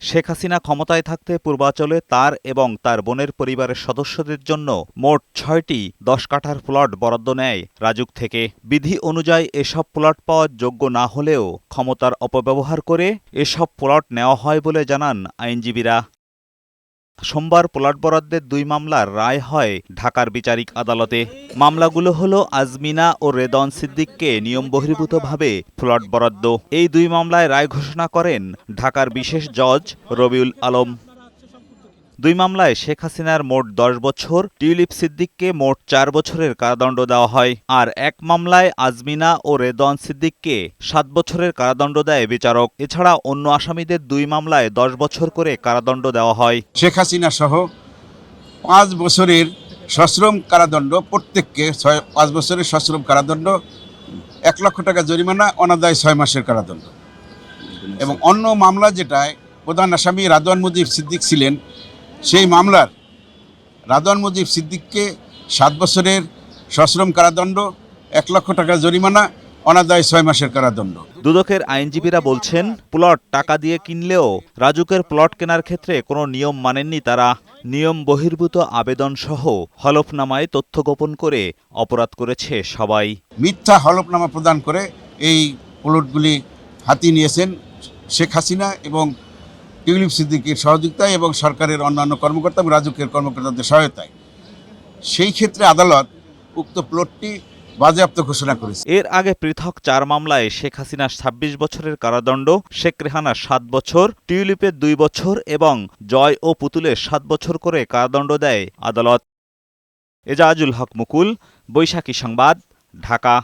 শেখ হাসিনা ক্ষমতায় থাকতে পূর্বাঞ্চলে তার এবং তার বোনের পরিবারের সদস্যদের জন্য মোট ৬টি ১০ কাঠার প্লট বরাদ্দ নেয় রাজুক থেকে। বিধি অনুযায়ী এসব প্লট পাওয়ার যোগ্য না হলেও ক্ষমতার অপব্যবহার করে এসব প্লট নেওয়া হয় বলে জানান আইনজীবীরা। সোমবার প্লট বরাদ্দের ২ মামলার রায় হয় ঢাকার বিচারিক আদালতে। মামলাগুলো হলো আজমিনা ও রেদওয়ান সিদ্দিককে নিয়মবহির্ভূতভাবে প্লট বরাদ্দ। এই ২ মামলায় রায় ঘোষণা করেন ঢাকার বিশেষ জজ রবিউল আলম। ২ মামলায় শেখ হাসিনার মোট ১০ বছর, টিউলিপ সিদ্দিককে মোট ৪ বছরের কারাদণ্ড দেওয়া হয়। আর এক মামলায় আজমিনা ও রেদওয়ান সিদ্দিককে ৭ বছরের কারাদণ্ড দেয় বিচারক। এছাড়া অন্য আসামিদের ২ মামলায় ১০ বছর করে কারাদণ্ড দেওয়া হয়। শেখ হাসিনা সহ ৫ বছরের সশ্রম কারাদণ্ড, প্রত্যেককে ৫ বছরের সশ্রম কারাদণ্ড, ১ লক্ষ টাকা জরিমানা, অনাদায় ৬ মাসের কারাদণ্ড। এবং অন্য মামলা যেটায় প্রধান আসামি রাদওয়ান মুজিব সিদ্দিক ছিলেন, সেই মামলার রাদওয়ান মুজিব সিদ্দিককে ৭ বছরের সশ্রম কারাদণ্ড, ১ লক্ষ টাকা জরিমানা, অনাদায় ৬ মাসের কারাদণ্ড। দুদকের আইনজীবীরা বলছেন, প্লট টাকা দিয়ে কিনলেও রাজুকের প্লট কেনার ক্ষেত্রে কোনো নিয়ম মানেননি তারা। নিয়ম বহির্ভূত আবেদনসহ হলফনামায় তথ্য গোপন করে অপরাধ করেছে সবাই। মিথ্যা হলফনামা প্রদান করে এই প্লটগুলি হাতিয়ে নিয়েছেন শেখ হাসিনা এবং টিউলিপ সিদ্দিকের সহযোগিতায় এবং সরকারের অন্যান্য কর্মকর্তা এবং রাজুকের কর্মকর্তাদের সহায়তায়। সেই ক্ষেত্রে আদালত উক্ত প্লটটি বাজেয়াপ্ত ঘোষণা করেছে। এর আগে পৃথক ৪ মামলায় শেখ হাসিনা ২৬ বছরের কারাদণ্ড, শেখ রেহানা ৭ বছর, টিউলিপের ২ বছর এবং জয় ও পুতুলের ৭ বছর করে কারাদণ্ড দেয় আদালত। এজাজুল হক মুকুল, বৈশাখী সংবাদ, ঢাকা।